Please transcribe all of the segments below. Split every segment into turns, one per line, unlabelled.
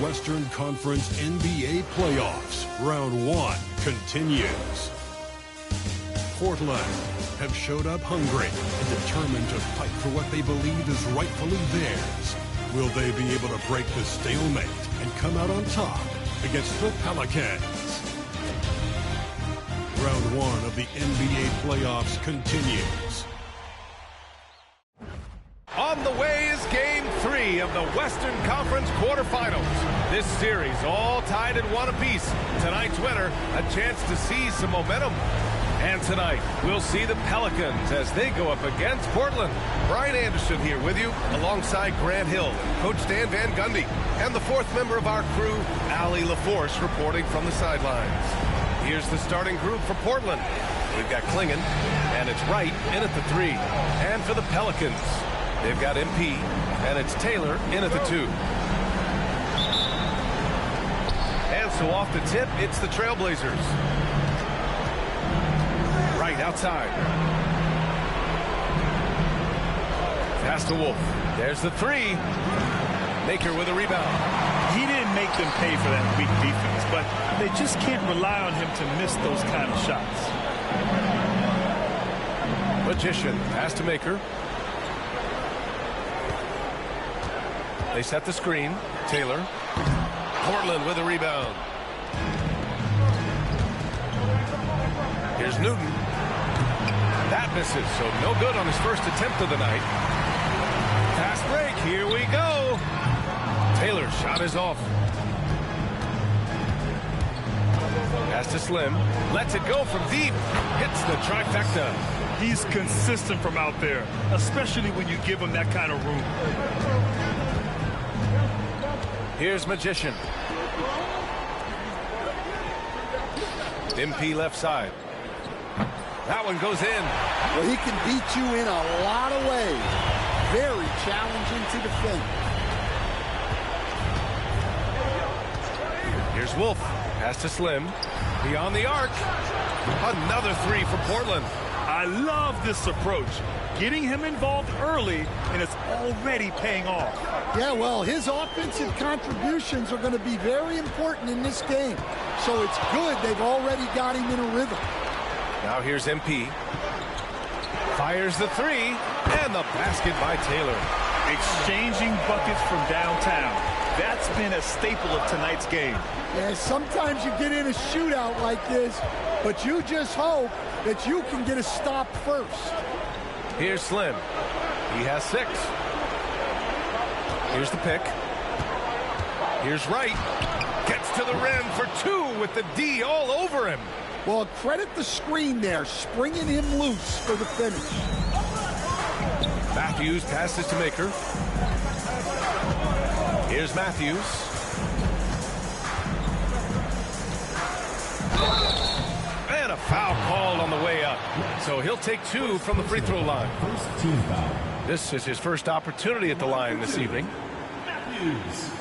Western Conference NBA playoffs. Round 1 continues. Portland have showed up hungry and determined to fight for what they believe is rightfully theirs. Will they be able to break the stalemate and come out on top against the Pelicans? Round 1 of the NBA playoffs continues.
On the way is Game 3 of the Western Conference quarterfinals. This series all tied at 1 apiece. Tonight's winner, a chance to seize some momentum. And tonight, we'll see the Pelicans as they go up against Portland. Brian Anderson here with you, alongside Grant Hill and Coach Dan Van Gundy. And the fourth member of our crew, Allie LaForce, reporting from the sidelines. Here's the starting group for Portland. We've got Klingon, and it's Wright in at the 3. And for the Pelicans, they've got MP, and it's Taylor in at the 2. And so off the tip, it's the Trailblazers. Right outside. Pass to Wolf. There's the 3. Maker with a rebound.
He didn't make them pay for that weak defense, but they just can't rely on him to miss those kind of shots.
Magician. Pass to Maker. They set the screen. Taylor. Portland with a rebound. Here's Newton. That misses, so no good on his first attempt of the night. Fast break. Here we go. Taylor's shot is off. Pass to Slim. Lets it go from deep. Hits the trifecta.
He's consistent from out there, especially when you give him that kind of room.
Here's Magician. MP left side. That one goes in.
Well, he can beat you in a lot of ways. Very challenging to defend.
Here's Wolf. Pass to Slim. Beyond the arc. Another 3 for Portland.
I love this approach. Getting him involved early, and it's already paying off.
Yeah, well, his offensive contributions are going to be very important in this game. So it's good they've already got him in a rhythm.
Now here's MP. Fires the 3, and the basket by Taylor.
Exchanging buckets from downtown. That's been a staple of tonight's game.
Yeah, sometimes you get in a shootout like this, but you just hope that you can get a stop first.
Here's Slim. He has 6. Here's the pick. Here's Wright. Gets to the rim for 2 with the D all over him.
Well, credit the screen there, springing him loose for the finish.
Matthews passes to Maker. Here's Matthews. And a foul called on the way up. So he'll take 2 from the free throw line. This is his first opportunity at the line this evening.
Matthews.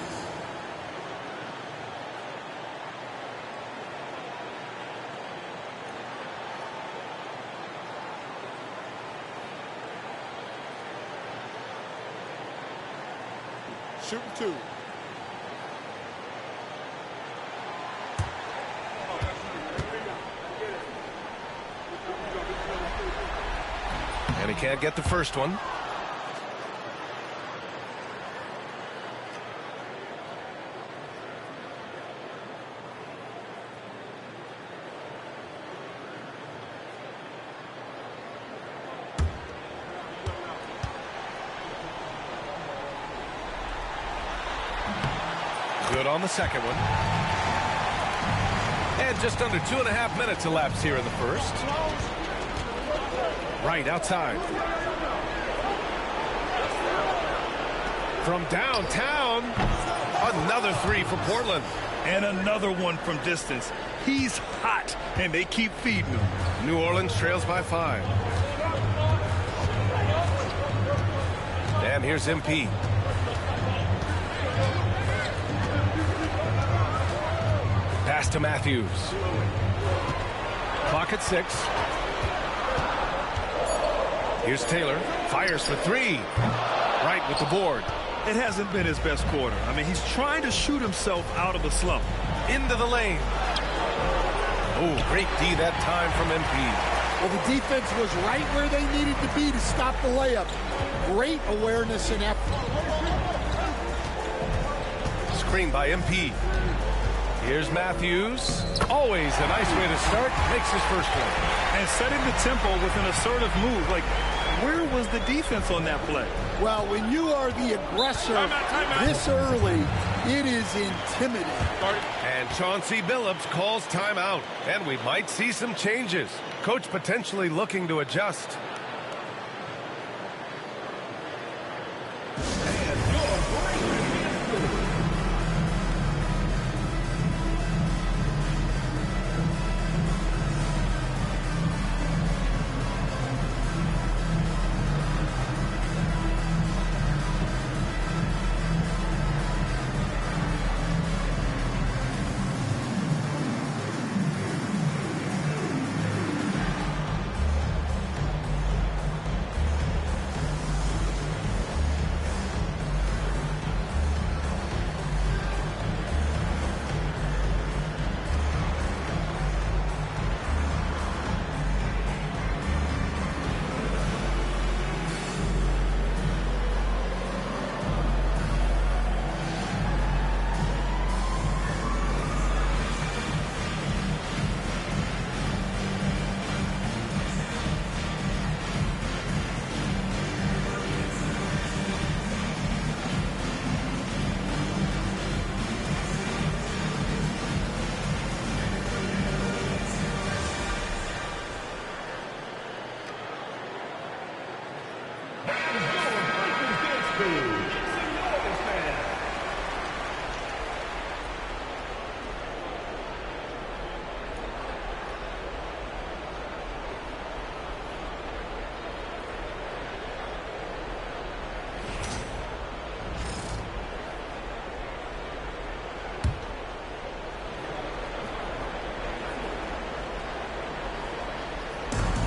Shooting 2.
And he can't get the first one. Good on the second one. And just under 2.5 minutes elapsed here in the first. Right outside. From downtown, another 3 for Portland.
And another one from distance. He's hot, and they keep feeding him.
New Orleans trails by 5. And here's MP. Pass to Matthews. Clock at 6. Here's Taylor. Fires for 3. Right with the board.
It hasn't been his best quarter. I mean, he's trying to shoot himself out of the slump.
Into the lane. Oh, great D that time from MP.
Well, the defense was right where they needed to be to stop the layup. Great awareness and effort.
Screen by MP. Here's Matthews. Always a nice way to start. Makes his first one.
And setting the tempo with an assertive move. Like, where was the defense on that play?
Well, when you are the aggressor this early, it is intimidating.
And Chauncey Billups calls timeout. And we might see some changes. Coach potentially looking to adjust.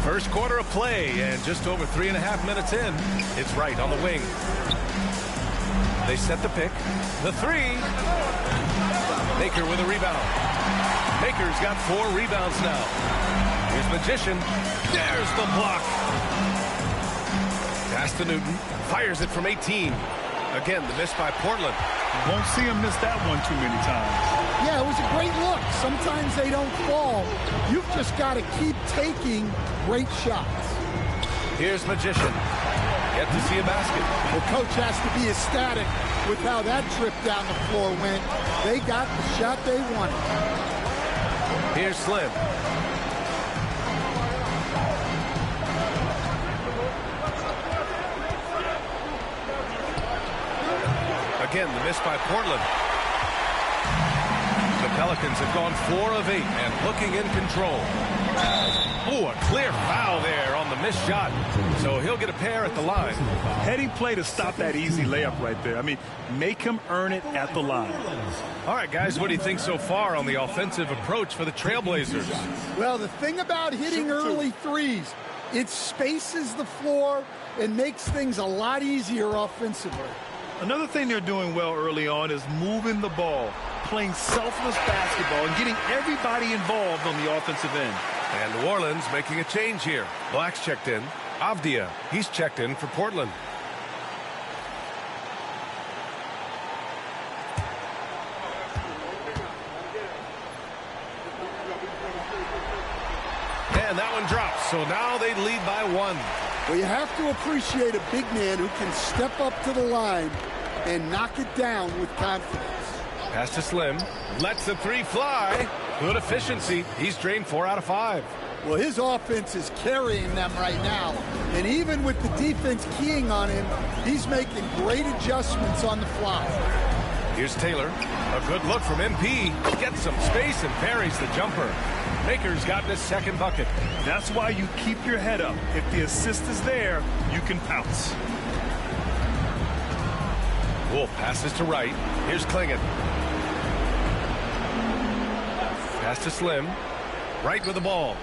First quarter of play, and just over 3.5 minutes in. It's Wright on the wing. They set the pick. The three. Baker with a rebound. Baker's got 4 rebounds now. Here's Magician. There's the block. Pass to Newton. Fires it from 18. Again, the miss by Portland.
Won't see him miss that one too many times.
Yeah, it was a great look. Sometimes they don't fall. You've just got to keep taking great shots.
Here's Magician. Yet to see a basket.
Well, coach has to be ecstatic with how that trip down the floor went. They got the shot they wanted.
Here's Slim. Again, the miss by Portland. The Pelicans have gone 4 of 8 and looking in control. Oh, a clear foul there on the missed shot. So he'll get a pair at the line.
Heading play to stop that easy layup right there. I mean, make him earn it at the line.
All right, guys, what do you think so far on the offensive approach for the Trailblazers?
Well, the thing about hitting early threes, it spaces the floor and makes things a lot easier offensively.
Another thing they're doing well early on is moving the ball, playing selfless basketball, and getting everybody involved on the offensive end.
And New Orleans making a change here. Black's checked in. Avdia, he's checked in for Portland. And that one drops, so now they lead by 1.
Well, you have to appreciate a big man who can step up to the line and knock it down with confidence.
Pass to Slim. Lets the 3 fly. Good efficiency. He's drained 4 out of 5.
Well, his offense is carrying them right now. And even with the defense keying on him, he's making great adjustments on the fly.
Here's Taylor. A good look from MP. Gets some space and buries the jumper. Baker's gotten his second bucket.
That's why you keep your head up. If the assist is there, you can pounce.
Wolf passes to Wright. Here's Klingon. Pass to Slim. Wright with the ball.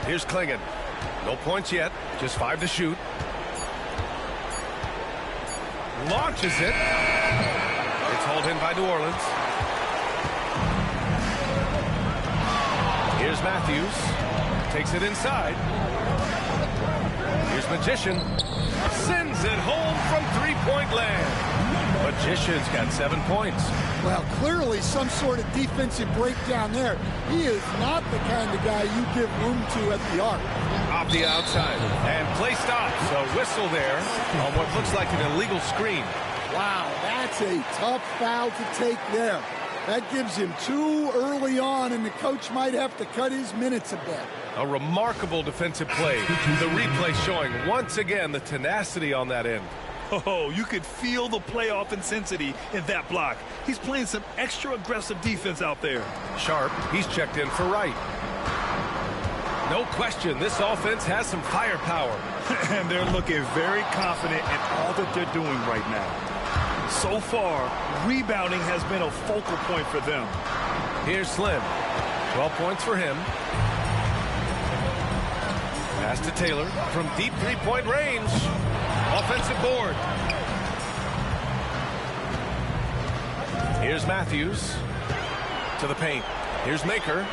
Here's Klingon. No points yet. Just 5 to shoot. launches it. It's hauled in by New Orleans. Here's Matthews. Takes it inside. Here's Magician. Sends it home from three-point land. Magician's got 7 points.
Well, clearly some sort of defensive breakdown there. He is not the kind of guy you give room to at the arc.
Off the outside. And play stops. A whistle there on what looks like an illegal screen.
Wow, that's a tough foul to take there. That gives him 2 early on, and the coach might have to cut his minutes a bit.
A remarkable defensive play. The replay showing once again the tenacity on that end.
Oh, you could feel the playoff intensity in that block. He's playing some extra aggressive defense out there.
Sharp, he's checked in for Wright. No question, this offense has some firepower.
And they're looking very confident in all that they're doing right now. So far, rebounding has been a focal point for them.
Here's Slim. 12 points for him. Pass to Taylor from deep three-point range. Offensive board. Here's Matthews to the paint. Here's Maker.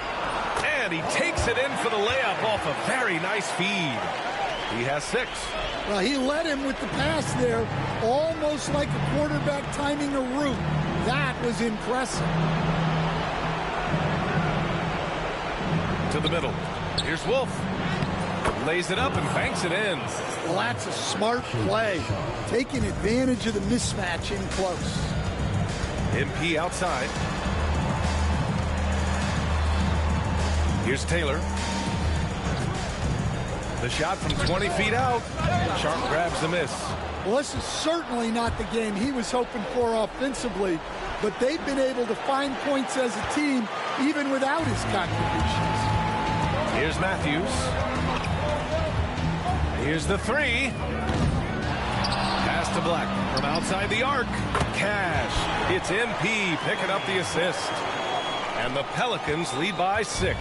And he takes it in for the layup off a very nice feed. He has 6.
Well, he led him with the pass there, almost like a quarterback timing a route. That was impressive.
To the middle. Here's Wolf. Lays it up and banks it in.
Well, that's a smart play, taking advantage of the mismatch in close.
MP outside. Here's Taylor. The shot from 20 feet out. Sharp grabs the miss.
Well, this is certainly not the game he was hoping for offensively, but they've been able to find points as a team even without his contributions.
Here's Matthews. Here's the 3. Pass to Black from outside the arc. Cash. It's MP picking up the assist. And the Pelicans lead by 6.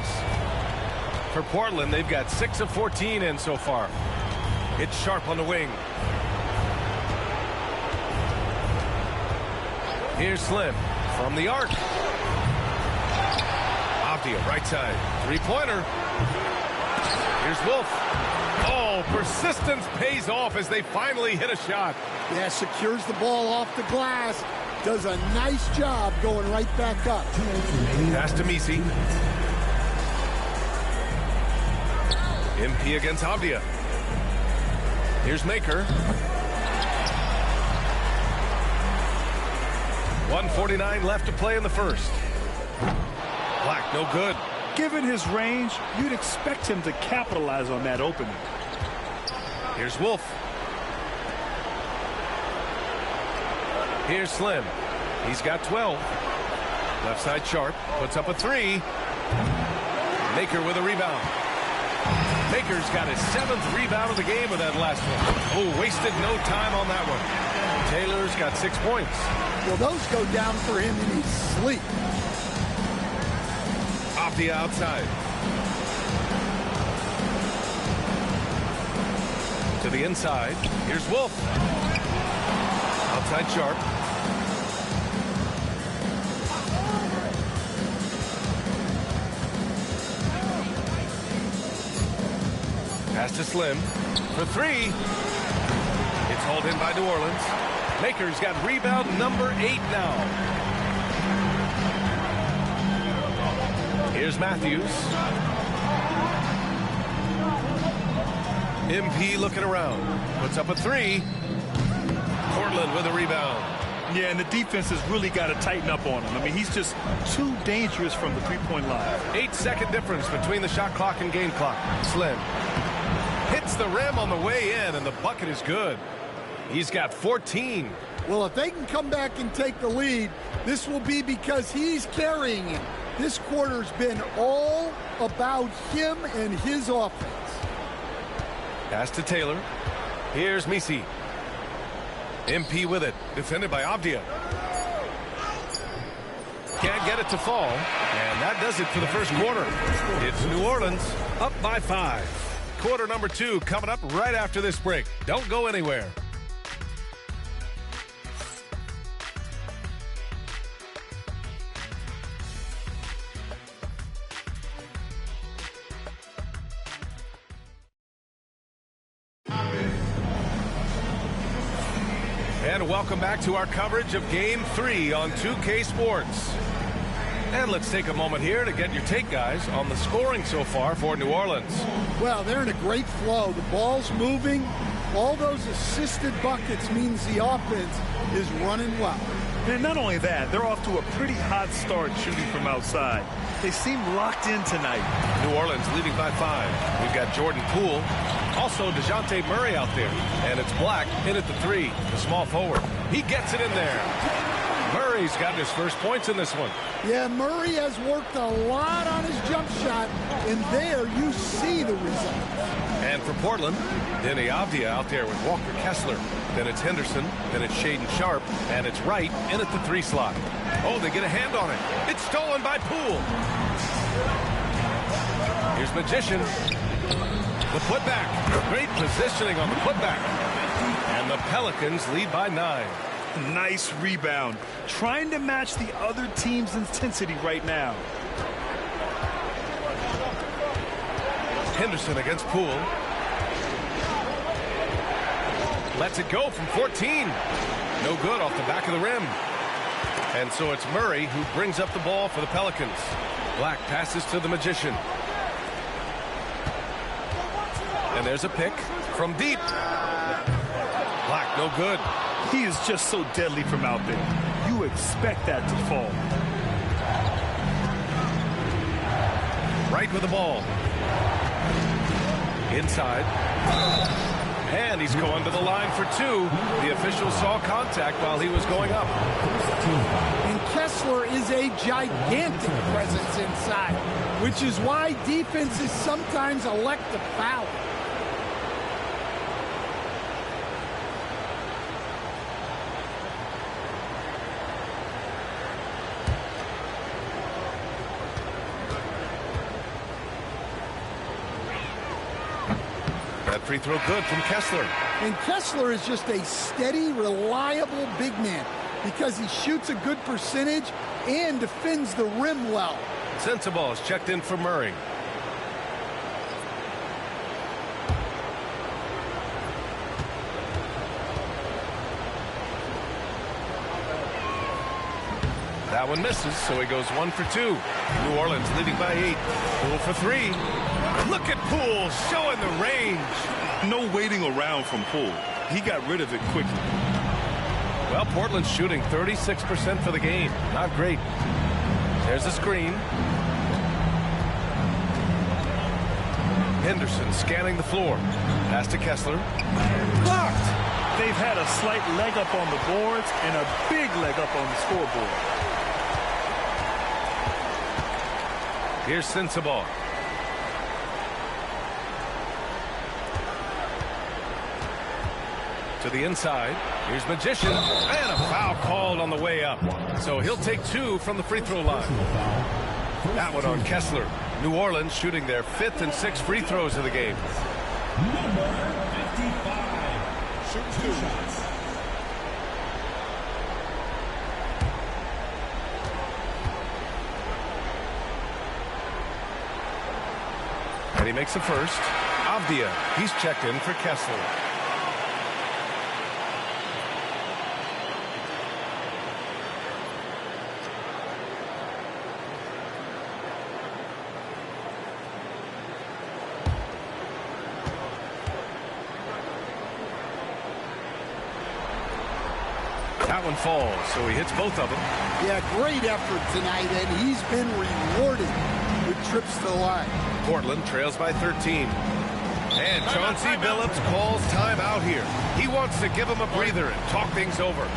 For Portland, they've got 6 of 14 in so far. It's Sharp on the wing. Here's Slim from the arc. Avdia, right side. 3-pointer. Here's Wolf. Oh, persistence pays off as they finally hit a shot.
Yeah, secures the ball off the glass. Does a nice job going right back up.
Pass to Misi. MP against Avdia. Here's Maker. 1:49 left to play in the first. Black, no good.
Given his range, you'd expect him to capitalize on that opening.
Here's Wolf. Here's Slim. He's got 12. Left side Sharp. Puts up a 3. Maker with a rebound. Maker's got his 7th rebound of the game with that last one. Oh, wasted no time on that one. Taylor's got 6 points.
Well, those go down for him in his sleep.
Off the outside. To the inside. Here's Wolf. Outside Sharp. Pass to Slim for 3. It's hauled in by New Orleans. Maker's got rebound number 8 now. Here's Matthews. MP looking around. Puts up a 3. Portland with a rebound.
Yeah, and the defense has really got to tighten up on him. I mean, he's just too dangerous from the three-point line.
8-second difference between the shot clock and game clock. Slim hits the rim on the way in, and the bucket is good. He's got 14.
Well, if they can come back and take the lead, this will be because he's carrying him. This quarter's been all about him and his offense.
Pass to Taylor. Here's Misi. MP with it. Defended by Avdia. Can't get it to fall. And that does it for the first quarter. It's New Orleans up by 5. Quarter number 2 coming up right after this break. Don't go anywhere. And welcome back to our coverage of Game 3 on 2K Sports. And let's take a moment here to get your take, guys, on the scoring so far for New Orleans.
Well, they're in a great flow. The ball's moving. All those assisted buckets means the offense is running well.
And not only that, they're off to a pretty hot start shooting from outside. They seem locked in tonight.
New Orleans leading by 5. We've got Jordan Poole. Also, DeJounte Murray out there. And it's Black in at the 3, the small forward. He gets it in there. Murray's gotten his first points in this one.
Yeah, Murray has worked a lot on his jump shot, and there you see the results.
And for Portland, Denny Avdia out there with Walker Kessler. Then it's Henderson, then it's Shaedon Sharpe, and it's Wright in at the 3 slot. Oh, they get a hand on it. It's stolen by Poole. Here's Magician. The putback. Great positioning on the putback. And the Pelicans lead by 9.
Nice rebound. Trying to match the other team's intensity right now.
Henderson against Poole. Lets it go from 14. No good off the back of the rim. And so it's Murray who brings up the ball for the Pelicans. Black passes to the Magician. And there's a pick from deep. Black, no good.
He is just so deadly from out there. You expect that to fall.
Right with the ball. Inside. And he's going to the line for 2. The official saw contact while he was going up.
And Kessler is a gigantic presence inside, which is why defenses sometimes elect to foul.
Free throw good from Kessler.
And Kessler is just a steady, reliable big man because he shoots a good percentage and defends the rim well.
Sensabaugh is checked in for Murray. That one misses, so he goes 1 for 2. New Orleans leading by 8. Poole for 3. Look at Poole showing the range.
No waiting around from Poole. He got rid of it quickly.
Well, Portland's shooting 36% for the game. Not great. There's a screen. Henderson scanning the floor. Pass to Kessler. Blocked.
They've had a slight leg up on the boards and a big leg up on the scoreboard.
Here's Sensabaugh. To the inside. Here's Magician. And a foul called on the way up. So he'll take 2 from the free throw line. That one on Kessler. New Orleans shooting their 5th and 6th free throws of the game.
Number 55. Shoots 2 shots.
And he makes the first. Avdia, he's checked in for Kessler. That one falls, so he hits both of them.
Yeah, great effort tonight, and he's been rewarded with trips to the line.
Portland trails by 13. And Chauncey Billups calls timeout here. He wants to give him a breather and talk things over.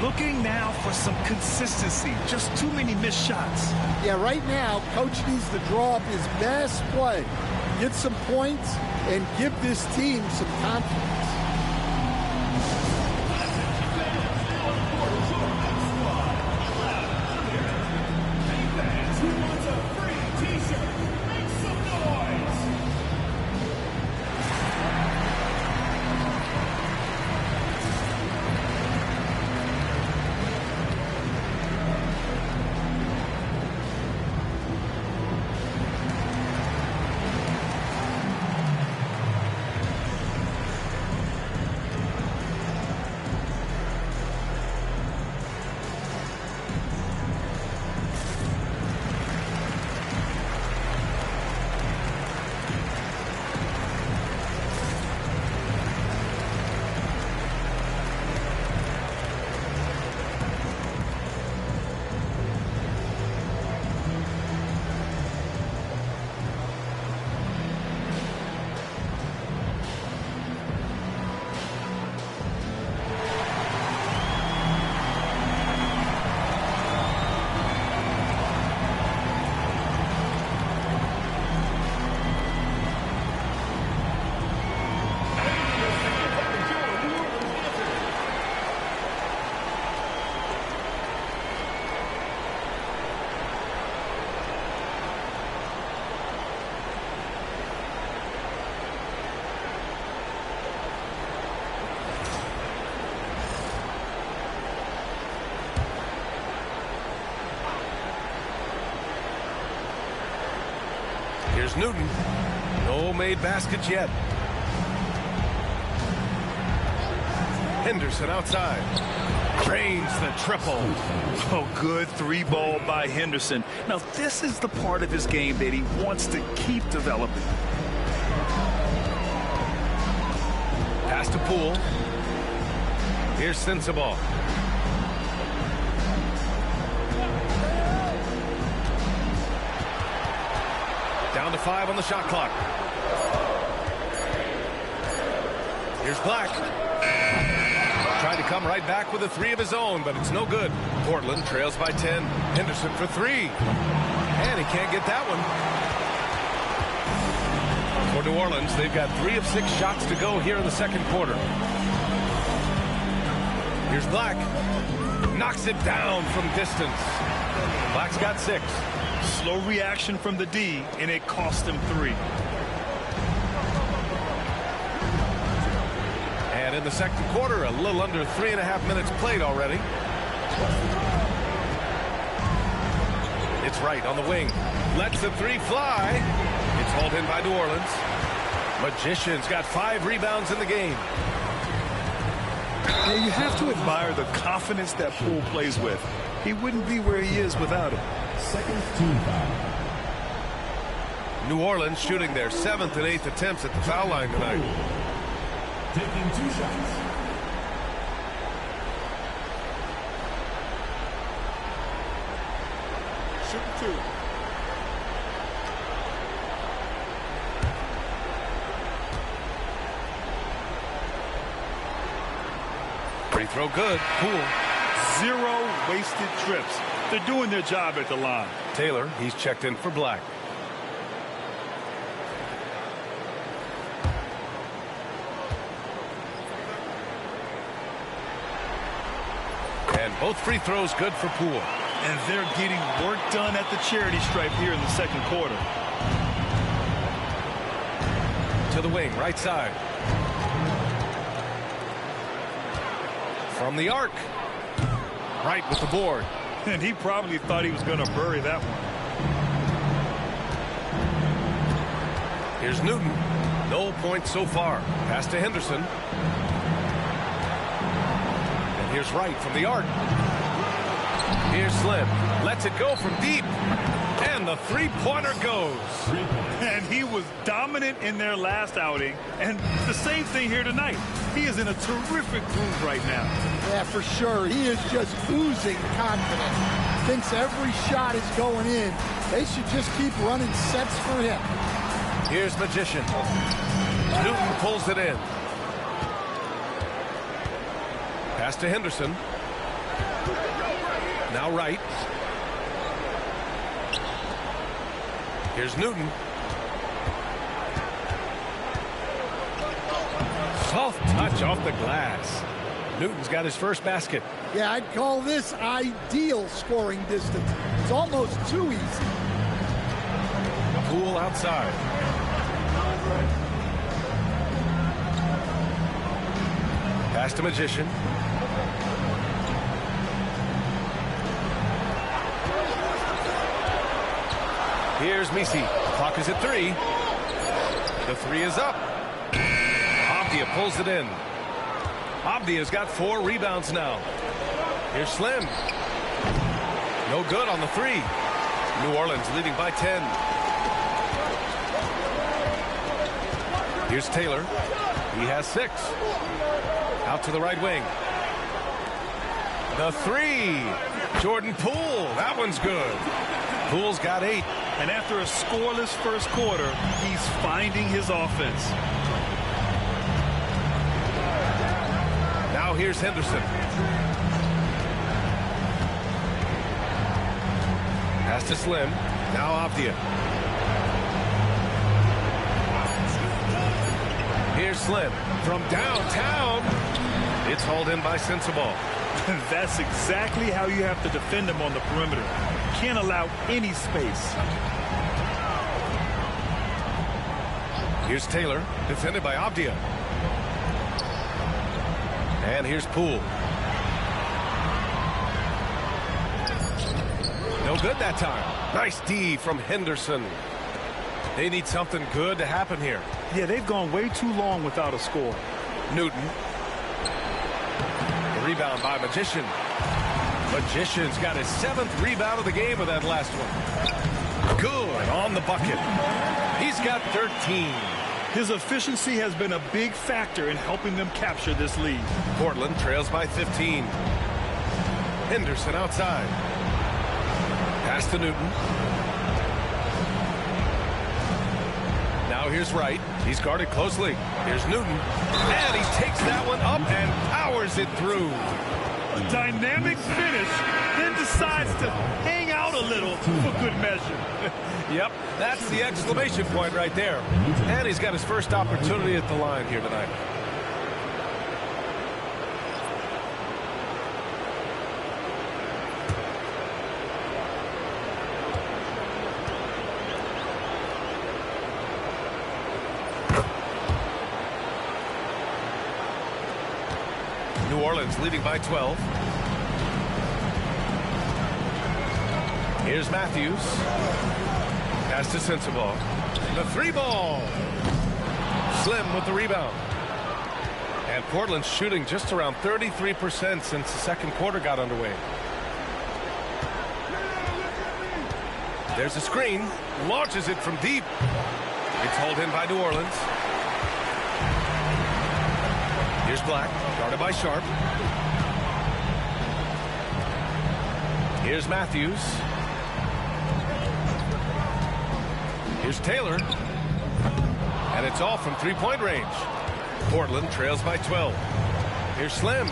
Looking now for some consistency. Just too many missed shots.
Yeah, right now, coach needs to draw up his best play, get some points, and give this team some confidence.
Here's Newton. No made baskets yet. Henderson outside. Drains the triple.
Oh, good three ball by Henderson. Now, this is the part of his game that he wants to keep developing.
Pass to Poole. Here's Sensabaugh. Down to 5 on the shot clock. Here's Black. Tried to come right back with a 3 of his own, but it's no good. Portland trails by 10. Henderson for 3. And he can't get that one. For New Orleans, they've got 3 of 6 shots to go here in the second quarter. Here's Black. Knocks it down from distance. Black's got 6.
Slow reaction from the D, and it cost him 3.
And in the second quarter, a little under 3.5 minutes played already. It's Wright on the wing. Lets the 3 fly. It's hauled in by New Orleans. Magician's got 5 rebounds in the game.
Yeah, you have to admire the confidence that Poole plays with. He wouldn't be where he is without it.
Second team foul.
New Orleans shooting their 7th and 8th attempts at the foul line tonight.
Taking 2 shots.
Shoot 2.
Free throw good. Poole.
0 wasted trips. They're doing their job at the line.
Taylor, he's checked in for Black. And both free throws good for Poole.
And they're getting work done at the charity stripe here in the second quarter.
To the wing, right side. From the arc. Right with the board.
And he probably thought he was going to bury that one.
Here's Newton. No points so far. Pass to Henderson. And here's Wright from the arc. Here's Slim. Lets it go from deep. And the three-pointer goes.
And he was dominant in their last outing. And the same thing here tonight. He is in a terrific groove right now.
Yeah, for sure. He is just oozing confidence. Thinks every shot is going in. They should just keep running sets for him.
Here's Magician. Newton pulls it in. Pass to Henderson. Now Wright. Here's Newton. Soft touch off the glass. Newton's got his first basket.
Yeah, I'd call this ideal scoring distance. It's almost too easy.
Poole outside. Pass to Magician. Here's Misi. Clock is at 3. The 3 is up. Abdia pulls it in. Abdia's got 4 rebounds now. Here's Slim. No good on the 3. New Orleans leading by 10. Here's Taylor. He has 6. Out to the right wing. The 3. Jordan Poole. That one's good. Poole's got 8.
And after a scoreless first quarter, he's finding his offense.
Now here's Henderson. Pass to Slim. Now Abdia. Here's Slim. From downtown. It's hauled in by Sensabaugh.
That's exactly how you have to defend him on the perimeter. Can't allow any space.
Here's Taylor, defended by Abdia. And here's Poole. No good that time. Nice D from Henderson. They need something good to happen here.
Yeah, they've gone way too long without a score.
Newton. The rebound by Magician. Magician's got his 7th rebound of the game with that last one. Good on the bucket. He's got 13.
His efficiency has been a big factor in helping them capture this lead.
Portland trails by 15. Henderson outside. Pass to Newton. Now here's Wright. He's guarded closely. Here's Newton. And he takes that one up and powers it through.
A dynamic finish, then decides to hang out a little for good measure.
Yep, that's the exclamation point right there. And he's got his first opportunity at the line here tonight. New Orleans leading by 12. Here's Matthews. Pass to Sensabaugh. The 3-ball. Slim with the rebound. And Portland's shooting just around 33% since the second quarter got underway. There's a screen. Launches it from deep. It's hauled in by New Orleans. Here's Black, guarded by Sharp. Here's Matthews. Here's Taylor. And it's all from three-point range. Portland trails by 12. Here's Slim.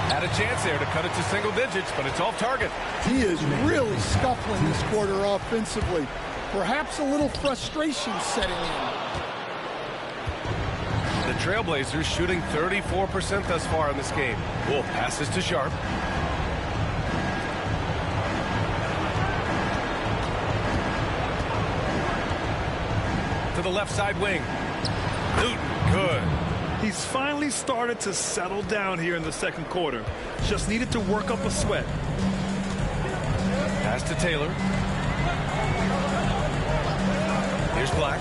Had a chance there to cut it to single digits, but it's off target.
He is really scuffling this quarter offensively. Perhaps a little frustration setting in.
The Trailblazers shooting 34% thus far in this game. Wolf passes to Sharp. To the left side wing. Newton, good.
He's finally started to settle down here in the second quarter. Just needed to work up a sweat.
Pass to Taylor. Here's Black.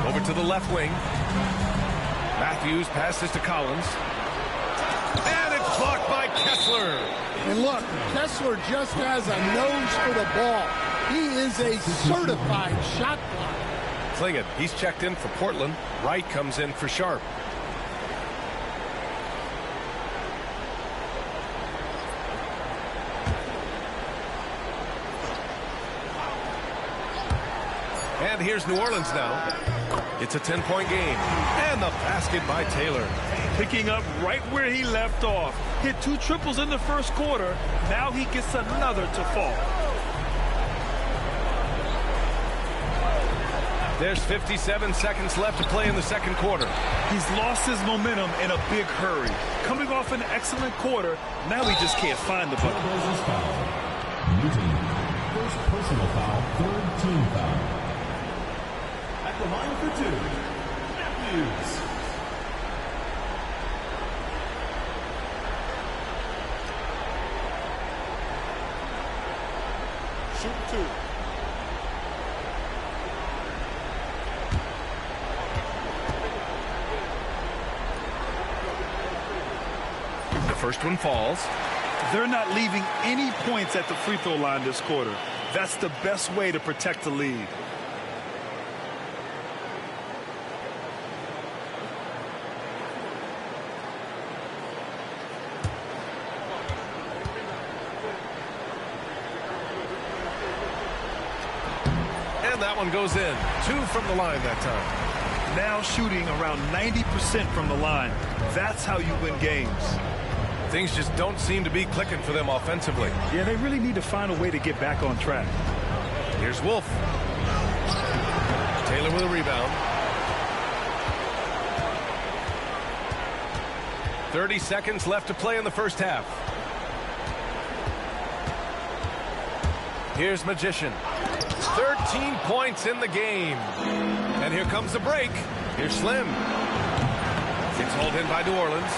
Over to the left wing. Matthews passes to Collins. And it's blocked by Kessler.
And look, Kessler just has a nose for the ball. He is a certified shot blocker.
Sling it. He's checked in for Portland. Wright comes in for Sharp. And here's New Orleans now. It's a 10-point game. And the basket by Taylor.
Picking up right where he left off. Hit 2 triples in the first quarter. Now he gets another to fall.
There's 57 seconds left to play in the second quarter.
He's lost his momentum in a big hurry. Coming off an excellent quarter, now he just can't find the bucket.
Newton, first personal foul, third team foul. At the line for 2, Matthews.
Shoot 2.
First one falls.
They're not leaving any points at the free throw line this quarter. That's the best way to protect the lead.
And that one goes in. 2 from the line that time.
Now shooting around 90% from the line. That's how you win games.
Things just don't seem to be clicking for them offensively.
Yeah, they really need to find a way to get back on track.
Here's Wolf. Taylor with a rebound. 30 seconds left to play in the first half. Here's Magician. 13 points in the game. And here comes the break. Here's Slim. It's hauled in by New Orleans.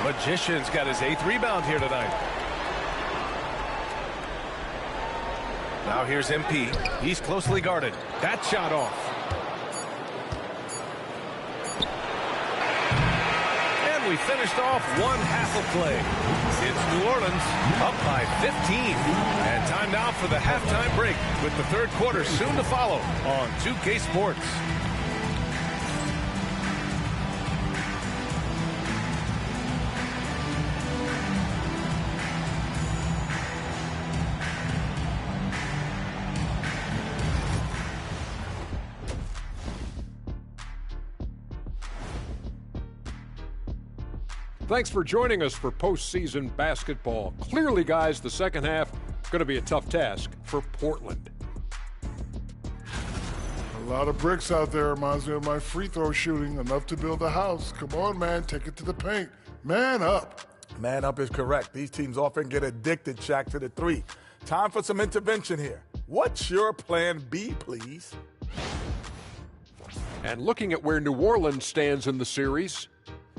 Magician's got his 8th rebound here tonight. Now here's MP. He's closely guarded. That shot off. And we finished off one half of play. It's New Orleans up by 15. And time now for the halftime break with the third quarter soon to follow on 2K Sports.
Thanks for joining us for postseason basketball. Clearly, guys, the second half going to be a tough task for Portland.
A lot of bricks out there. Reminds me of my free throw shooting. Enough to build a house. Come on, man. Take it to the paint. Man up.
Man up is correct. These teams often get addicted, Shaq, to the three. Time for some intervention here. What's your plan B, please?
And looking at where New Orleans stands in the series,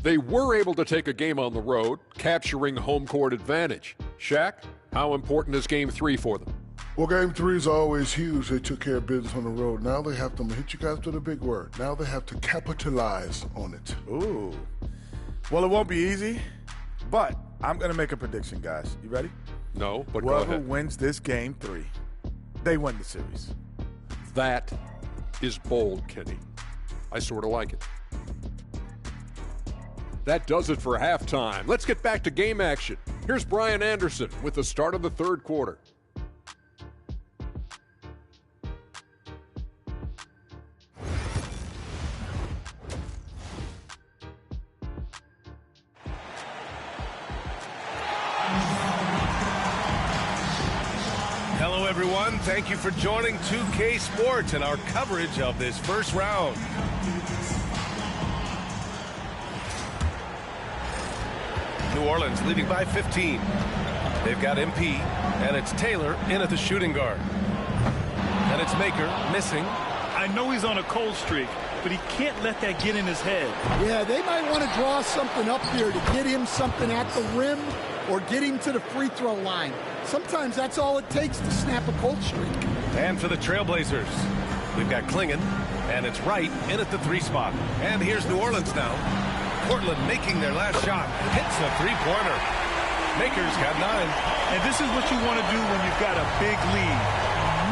they were able to take a game on the road, capturing home court advantage. Shaq, how important is Game 3 for them?
Well, Game 3 is always huge. They took care of business on the road. Now they have to hit you guys with a big word. Now they have to capitalize on it.
Ooh. Well, it won't be easy, but I'm going to make a prediction, guys. You ready?
No, but go
Whoever
ahead.
wins this Game 3, they win the series.
That is bold, Kenny. I sort of like it. That does it for halftime. Let's get back to game action. Here's Brian Anderson with the start of the third quarter.
Hello, everyone. Thank you for joining 2K Sports and our coverage of this first round. New Orleans leading by 15. They've got MP, and it's Taylor in at the shooting guard. And it's Maker missing.
I know he's on a cold streak, but he can't let that get in his head.
Yeah, they might want to draw something up here to get him something at the rim or get him to the free throw line. Sometimes that's all it takes to snap a cold streak.
And for the Trailblazers, we've got Klingon, and it's Wright in at the 3 spot. And here's New Orleans now. Portland making their last shot. Hits a three-pointer. Maker's got 9.
And this is what you want to do when you've got a big lead.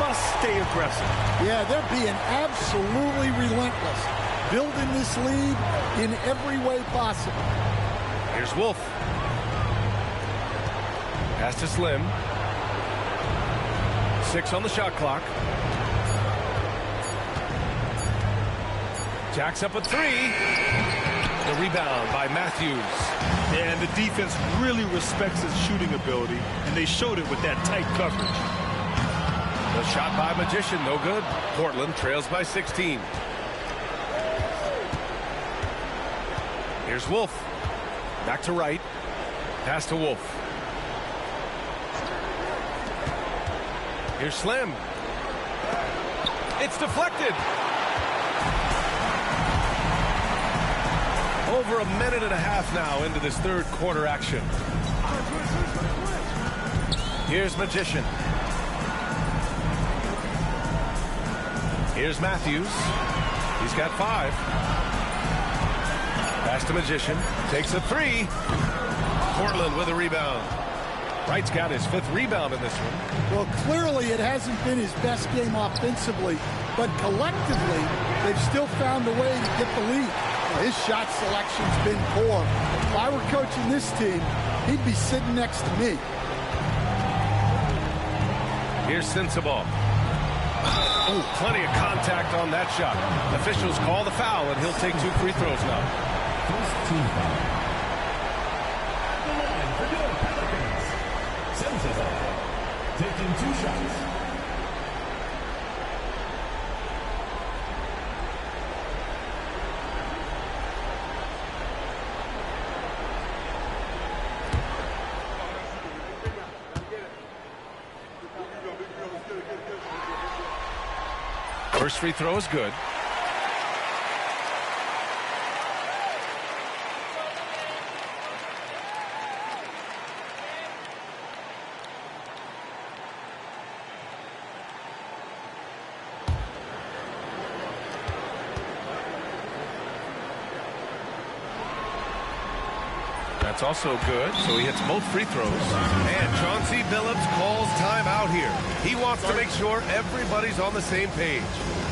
Must stay aggressive.
Yeah, they're being absolutely relentless, building this lead in every way possible.
Here's Wolf. Pass to Slim. 6 on the shot clock. Jacks up a 3. The rebound by Matthews.
And the defense really respects his shooting ability, and they showed it with that tight coverage.
The shot by Magician, no good. Portland trails by 16. Here's Wolf. Back to Wright. Pass to Wolf. Here's Slim. It's deflected. Over a minute and a half now into this third quarter action. Here's Magician. Here's Matthews. He's got 5. Pass to Magician. Takes a 3. Portland with a rebound. Wright's got his 5th rebound in this one.
Well, clearly it hasn't been his best game offensively, but collectively, they've still found a way to get the lead. His shot selection's been poor. If I were coaching this team, he'd be sitting next to me.
Here's Sensabaugh. Oh, plenty of contact on that shot. Officials call the foul, and he'll take 2 free throws now.
First team foul. At the line for your Pelicans, Sensabaugh, taking 2 shots.
First free throw is good. That's also good, so he hits both free throws. And Chauncey Billups calls timeout here. He wants to make sure everybody's on the same page.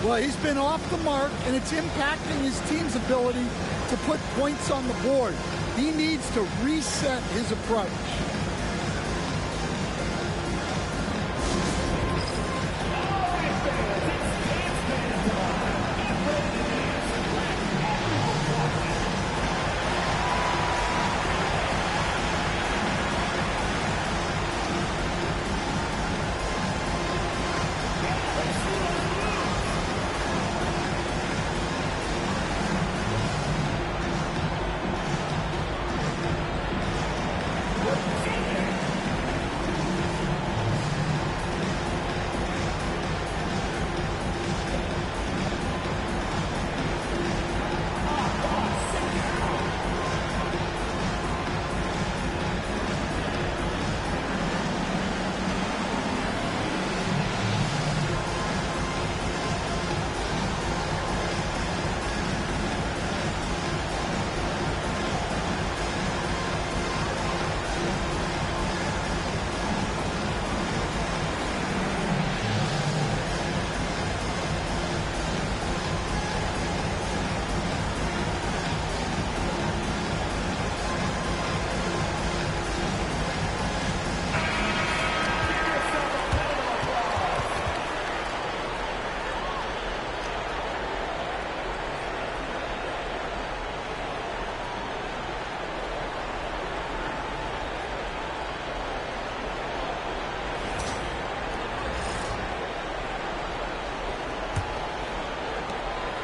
Well, he's been off the mark, and it's impacting his team's ability to put points on the board. He needs to reset his approach.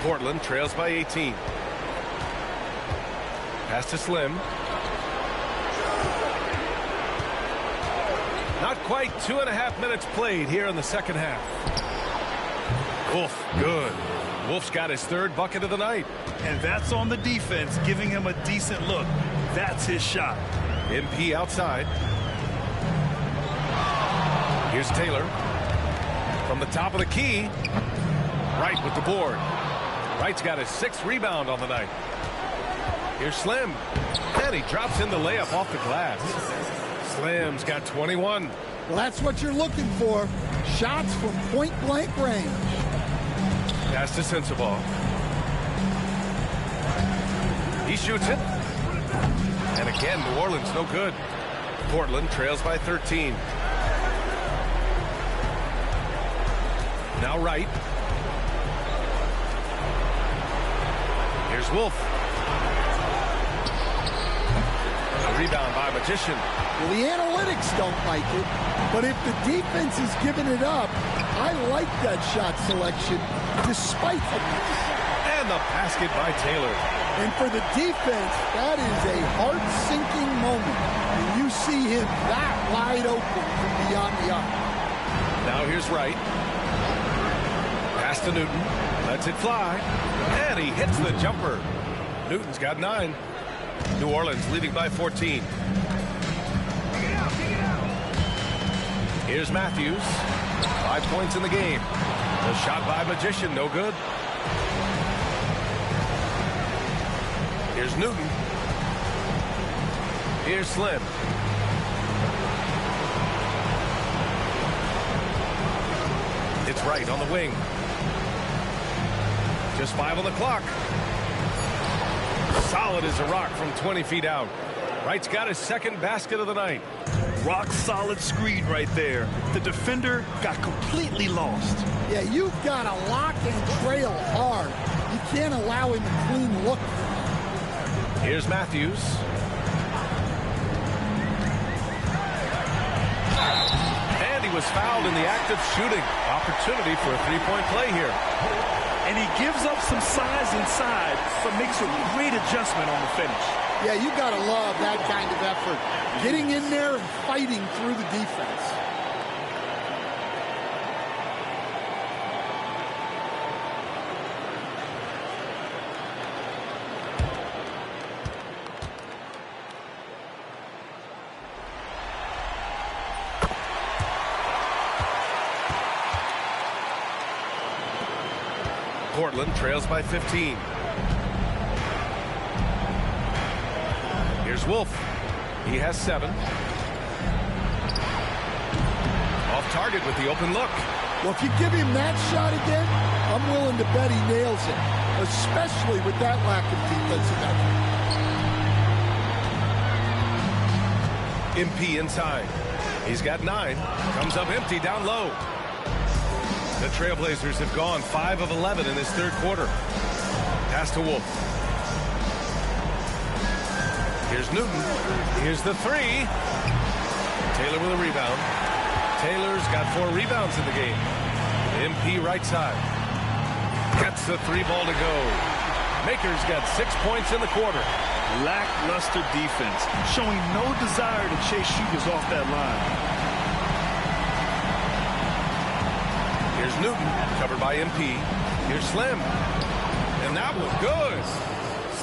Portland trails by 18. Pass to Slim. Not quite 2.5 minutes played here in the second half. Wolf, good. Wolf's got his third bucket of the night.
And that's on the defense, giving him a decent look. That's his shot.
MP outside. Here's Taylor. From the top of the key. Wright with the board. Wright's got his 6th rebound on the night. Here's Slim. And he drops in the layup off the glass. Slim's got 21.
Well, that's what you're looking for. Shots from point-blank range.
Pass to Sensabaugh. He shoots it. And again, New Orleans no good. Portland trails by 13. Now Wright. Here's Wolf. A rebound by Magician.
Well, the analytics don't like it, but if the defense is giving it up, I like that shot selection despite the...
And the basket by Taylor.
And for the defense, that is a heart-sinking moment when you see him that wide open from beyond the arc.
Now here's Wright. Pass to Newton. Lets it fly. And he hits the jumper. Newton's got 9. New Orleans leading by 14. Here's Matthews. 5 points in the game. The shot by Magician, no good. Here's Newton. Here's Slim. It's Wright on the wing. Just 5 on the clock. Solid as a rock from 20 feet out. Wright's got his 2nd basket of the night.
Rock solid screen right there. The defender got completely lost.
Yeah, you've got to lock and trail hard. You can't allow him a clean look.
Here's Matthews. And he was fouled in the act of shooting. Opportunity for a 3-point play here.
And he gives up some size inside, but makes a great adjustment on the finish.
Yeah, you got to love that kind of effort. Getting in there and fighting through the defense.
Portland trails by 15. Here's Wolf. He has 7. Off target with the open look.
Well, if you give him that shot again, I'm willing to bet he nails it, especially with that lack of defensive effort.
MP inside. He's got 9. Comes up empty down low. The Trailblazers have gone 5 of 11 in this third quarter. Pass to Wolf. Here's Newton. Here's the 3. Taylor with a rebound. Taylor's got 4 rebounds in the game. MP right side. Gets the 3 ball to go. Maker's got 6 points in the quarter.
Lackluster defense, showing no desire to chase shooters off that line.
Here's Newton, covered by MP. Here's Slim. And that was good.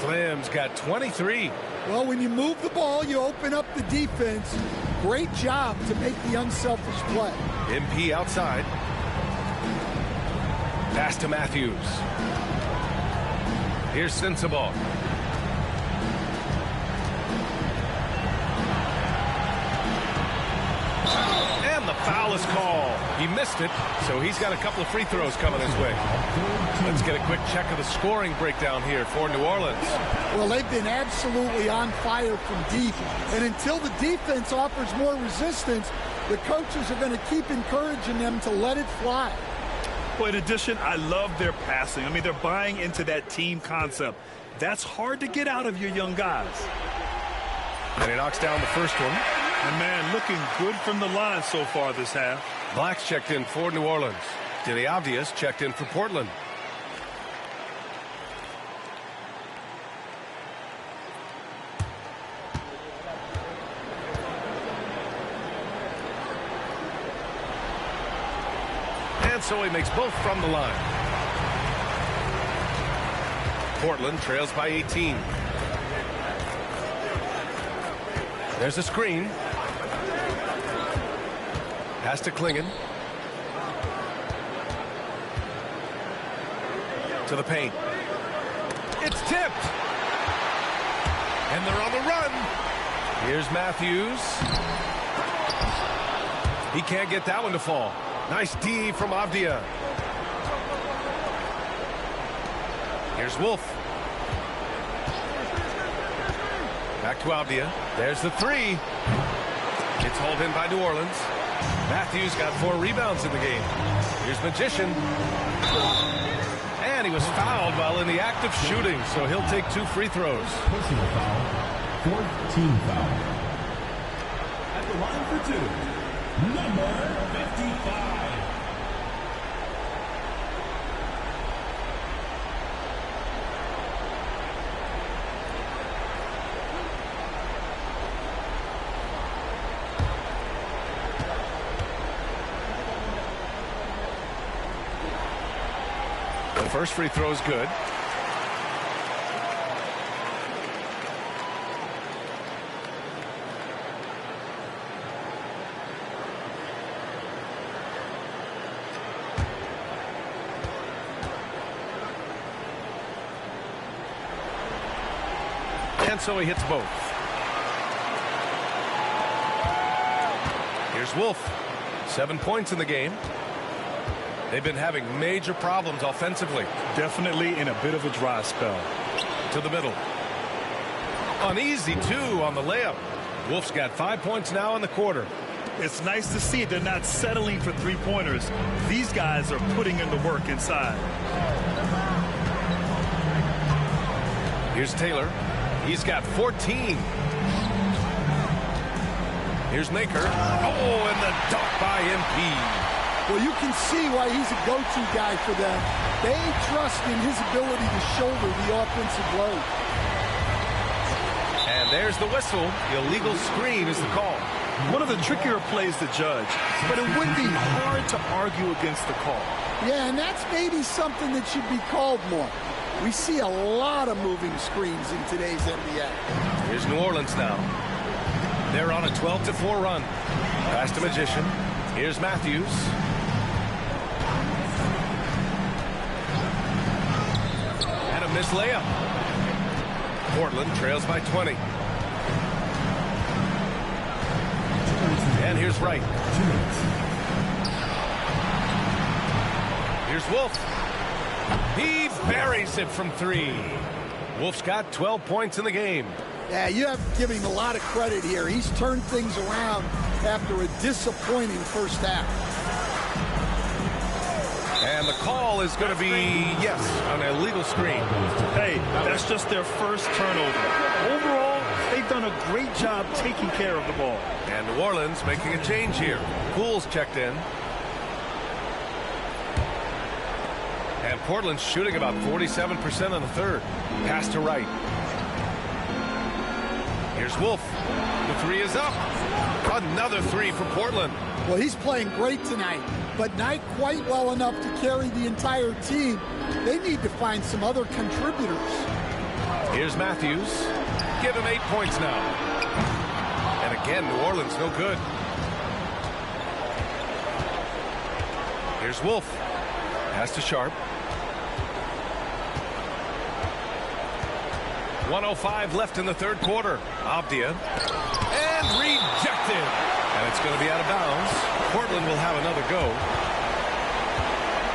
Slim's got 23.
Well, when you move the ball, you open up the defense. Great job to make the unselfish play.
MP outside. Pass to Matthews. Here's Sensabaugh. And the foul is called. He missed it, so he's got a couple of free throws coming his way. Let's get a quick check of the scoring breakdown here for New Orleans.
Well, they've been absolutely on fire from deep. And until the defense offers more resistance, the coaches are going to keep encouraging them to let it fly.
Well, in addition, I love their passing. I mean, they're buying into that team concept. That's hard to get out of your young guys.
And he knocks down the first one.
And, man, looking good from the line so far this half.
Black's checked in for New Orleans. Denny Avdias checked in for Portland. And so he makes both from the line. Portland trails by 18. There's a screen. Pass to Klingon. To the paint. It's tipped. And they're on the run. Here's Matthews. He can't get that one to fall. Nice D from Avdia. Here's Wolf. Back to Avdia. There's the 3. It's hauled in by New Orleans. Matthews got 4 rebounds in the game. Here's Magician. And he was fouled while in the act of shooting, so he'll take 2 free throws.
Personal foul. 14 foul. At the line for 2, number 55.
The first free throw is good. And so he hits both. Here's Wolf. 7 points in the game. They've been having major problems offensively.
Definitely in a bit of a dry spell.
To the middle. Uneasy, 2 on the layup. Wolf's got 5 points now in the quarter.
It's nice to see they're not settling for three-pointers. These guys are putting in the work inside.
Here's Taylor. He's got 14. Here's Maker. Oh, and the dunk by MP.
Well, you can see why he's a go-to guy for them. They trust in his ability to shoulder the offensive load.
And there's the whistle. Illegal screen is the call.
One of the trickier plays to judge, but it would be hard to argue against the call.
Yeah, and that's maybe something that should be called more. We see a lot of moving screens in today's NBA.
Here's New Orleans now. They're on a 12-4 run. Pass to Magician. Here's Matthews. And a missed layup. Portland trails by 20. And here's Wright.
2 minutes.
Here's Wolf. He buries it from 3. Wolf's got 12 points in the game.
Yeah, you have to give him a lot of credit here. He's turned things around after a disappointing first half.
And the call is going to be, yes, on a illegal screen.
Hey, that's just their first turnover. Overall, they've done a great job taking care of the ball.
And New Orleans making a change here. Poole's checked in. And Portland's shooting about 47% on the third. Pass to Wright. Here's Wolf. The 3 is up. Another 3 for Portland.
Well, he's playing great tonight, but not quite well enough to carry the entire team. They need to find some other contributors.
Here's Matthews. Give him 8 points now. And again, New Orleans no good. Here's Wolf. Pass to Sharp. 1:05 left in the third quarter. Avdia. And rejected. And it's going to be out of bounds. Portland will have another go.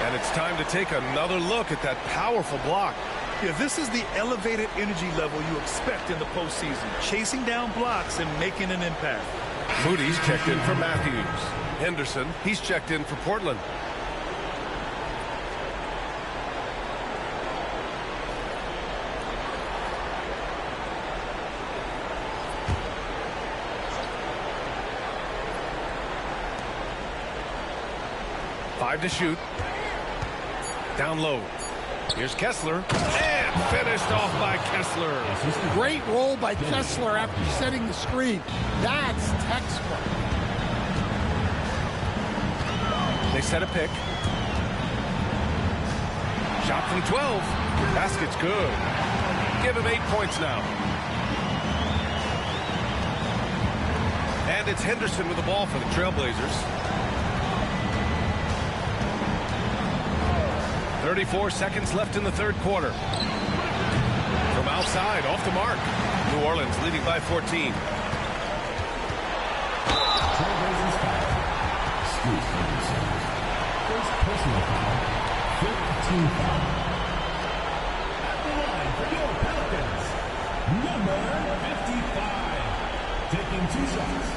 And it's time to take another look at that powerful block.
Yeah, this is the elevated energy level you expect in the postseason. Chasing down blocks and making an impact.
Moody's checked in for Matthews. Henderson, he's checked in for Portland. Five to shoot. Down low. Here's Kessler. And finished off by Kessler.
Great roll by Kessler after setting the screen. That's textbook.
They set a pick. Shot from 12. Basket's good. Give him 8 points now. And it's Henderson with the ball for the Trailblazers. 34 seconds left in the third quarter. From outside, off the mark. New Orleans leading by 14.
Trailblazers foul. Excuse Henderson. First personal foul. 15 foul. At the line for your Pelicans, number 55. Taking 2 shots.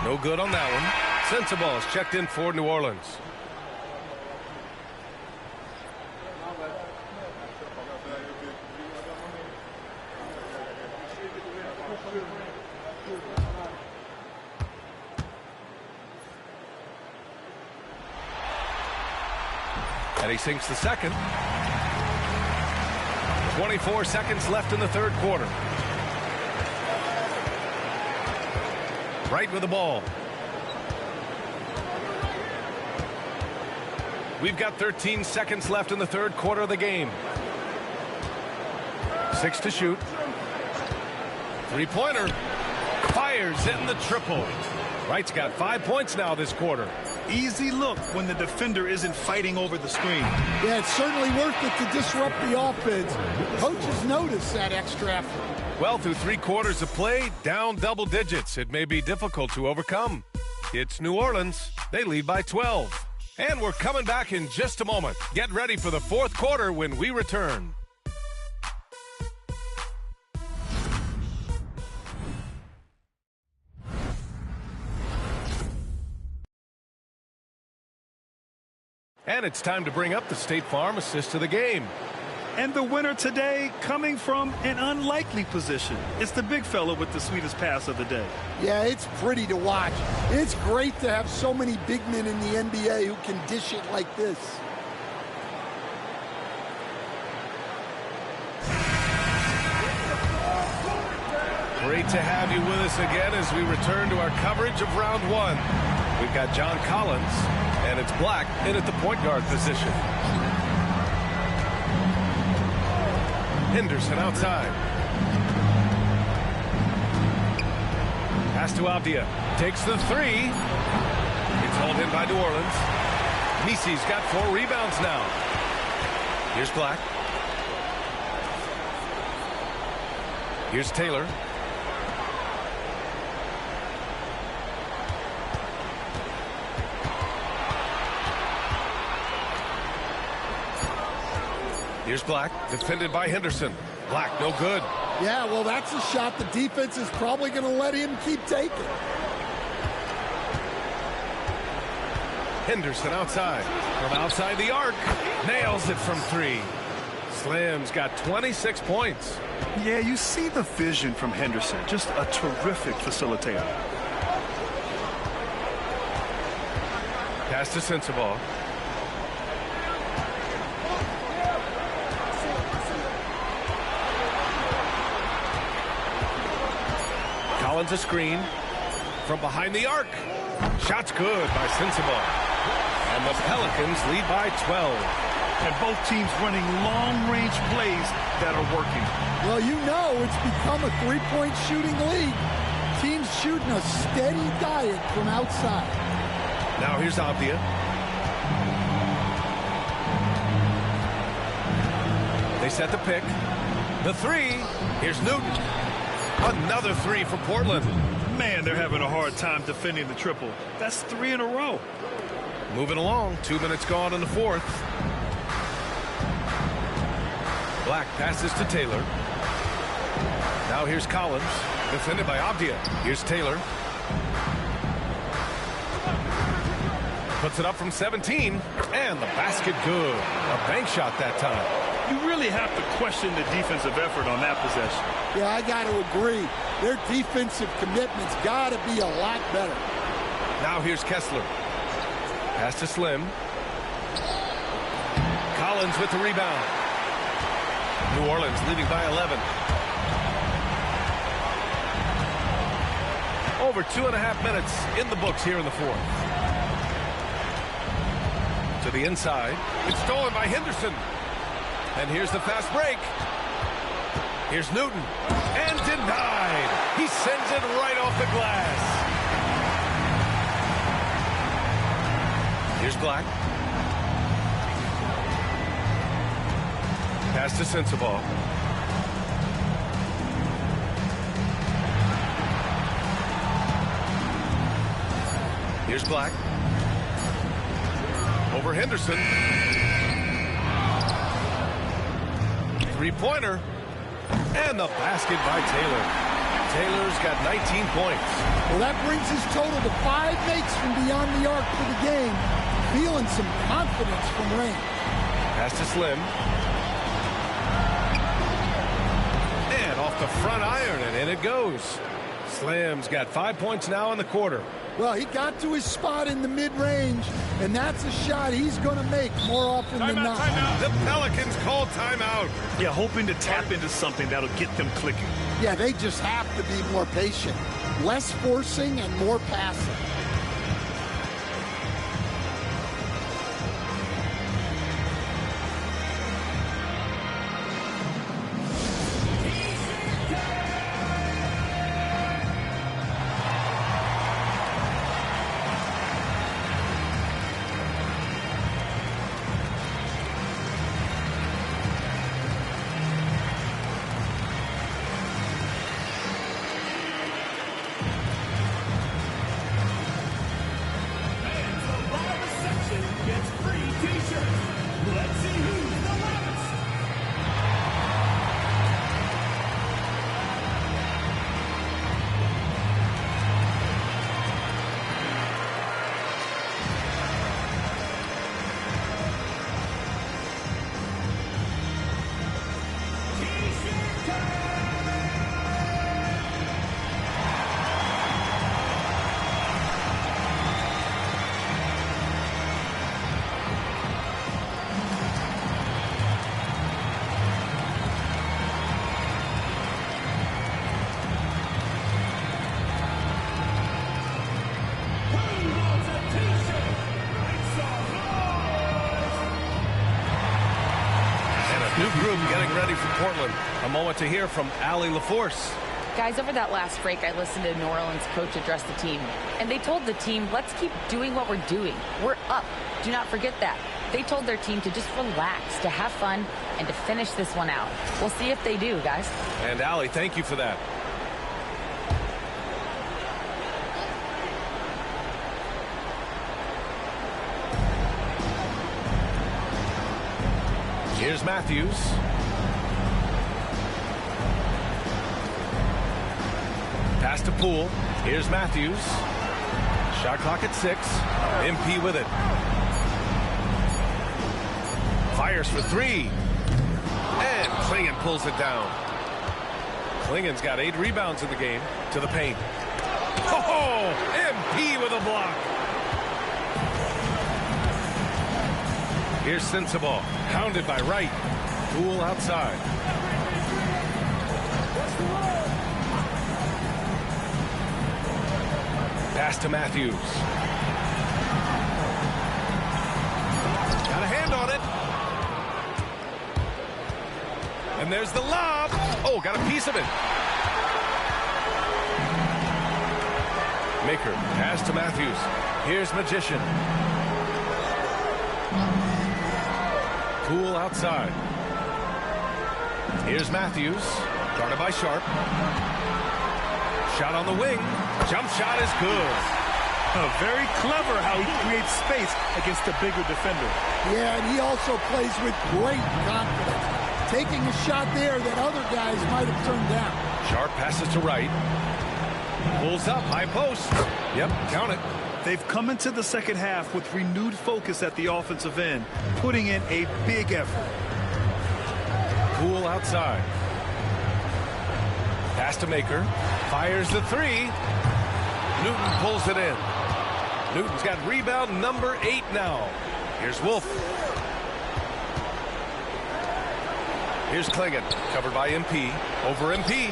No good on that one. Sensabaugh is checked in for New Orleans. And he sinks the second. 24 seconds left in the third quarter. Right with the ball. We've got 13 seconds left in the third quarter of the game. 6 to shoot. Three-pointer. Fires in the triple. Wright's got 5 points now this quarter.
Easy look when the defender isn't fighting over the screen.
Yeah, it's certainly worth it to disrupt the offense. Coaches notice that extra effort.
Well, through 3 quarters of play, down double digits. It may be difficult to overcome. It's New Orleans. They lead by 12. And we're coming back in just a moment. Get ready for the fourth quarter when we return. And it's time to bring up the State Farm assist of the game.
And the winner today coming from an unlikely position. It's the big fella with the sweetest pass of the day.
Yeah, it's pretty to watch. It's great to have so many big men in the NBA who can dish it like this.
Great to have you with us again as we return to our coverage of round 1. We've got John Collins, and it's Black in at the point guard position. Henderson outside. Pass to Avdia. Takes the three. It's hauled in by New Orleans. Misi's got 4 rebounds now. Here's Black. Here's Taylor. Here's Black, defended by Henderson. Black, no good.
Yeah, well, that's a shot the defense is probably going to let him keep taking.
Henderson outside. From outside the arc. Nails it from 3. Slim's got 26 points.
Yeah, you see the vision from Henderson. Just a terrific facilitator.
Pass to Sensabaugh. Collins a screen. From behind the arc. Shot's good by Sensabaugh. And the Pelicans lead by 12.
And both teams running long-range plays that are working.
Well, you know it's become a three-point shooting league. Teams shooting a steady diet from outside.
Now here's Abdia. They set the pick. The three. Here's Newton. Another 3 for Portland.
Man, they're having a hard time defending the triple. That's 3 in a row.
Moving along. 2 minutes gone in the 4th. Black passes to Taylor. Now here's Collins. Defended by Abdia. Here's Taylor. Puts it up from 17. And the basket good. A bank shot that time.
You really have to question the defensive effort on that possession.
Yeah, I got to agree. Their defensive commitment's got to be a lot better.
Now here's Kessler. Pass to Slim. Collins with the rebound. New Orleans leading by 11. Over 2.5 minutes in the books here in the 4th. To the inside. It's stolen by Henderson. And here's the fast break. Here's Newton. And denied. He sends it right off the glass. Here's Black. Pass to Sensabaugh. Here's Black. Over Henderson. 3-pointer. And the basket by Taylor. Taylor's got 19 points.
Well, that brings his total to 5 makes from beyond the arc for the game. Feeling some confidence from range.
Pass to Slim. And off the front iron, and in it goes. Slim's got 5 points now in the quarter.
Well, he got to his spot in the mid-range, and that's a shot he's going to make more often than not.
Timeout. The Pelicans call timeout.
Yeah, hoping to tap into something that'll get them clicking.
Yeah, they just have to be more patient. Less forcing and more passing.
New group getting ready for Portland. A moment to hear from Allie LaForce.
Guys, over that last break, I listened to New Orleans coach address the team, and they told the team, let's keep doing what we're doing. We're up. Do not forget that. They told their team to just relax, to have fun, and to finish this one out. We'll see if they do, guys.
And Allie, thank you for that. Here's Matthews. Pass to Poole. Here's Matthews. Shot clock at 6. MP with it. Fires for 3. And Klingon pulls it down. Klingon's got 8 rebounds in the game. To the paint. Oh, MP with a block. Here's Sensabaugh. Hounded by Wright. Poole outside. Pass to Matthews. Got a hand on it. And there's the lob. Oh, got a piece of it. Maker, pass to Matthews. Here's Magician. Poole outside. Here's Matthews. Guarded by Sharp. Shot on the wing. Jump shot is good.
Very clever how he creates space against a bigger defender.
Yeah, and he also plays with great confidence, taking a shot there that other guys might have turned down.
Sharp passes to Wright. Pulls up, high post. Yep, count it.
They've come into the second half with renewed focus at the offensive end, putting in a big effort.
Poole outside. Pass to Maker. Fires the 3. Newton pulls it in. Newton's got rebound number 8 now. Here's Wolf. Here's Klingon. Covered by MP. Over MP.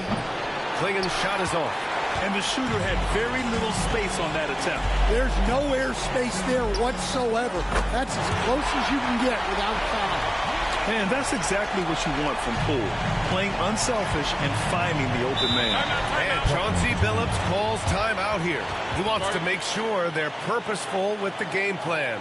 Klingon's shot is off.
And the shooter had very little space on that attempt.
There's no air space there whatsoever. That's as close as you can get without foul.
And that's exactly what you want from Poole. Playing unselfish and finding the open man.
And Chauncey Billups calls timeout here. He wants to make sure they're purposeful with the game plan.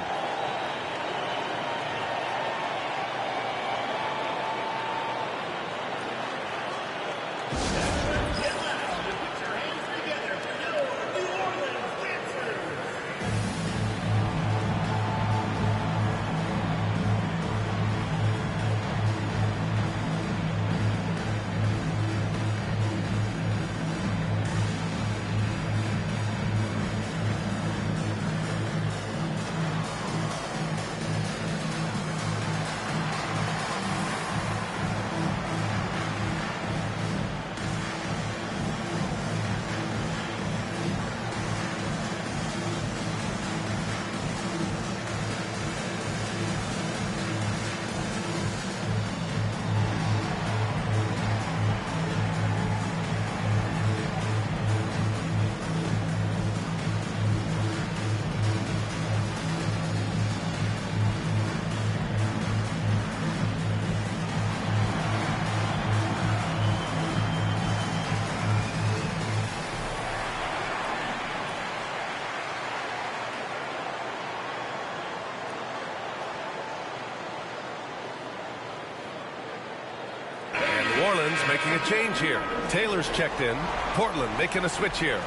New Orleans making a change here. Taylor's checked in. Portland making a switch here.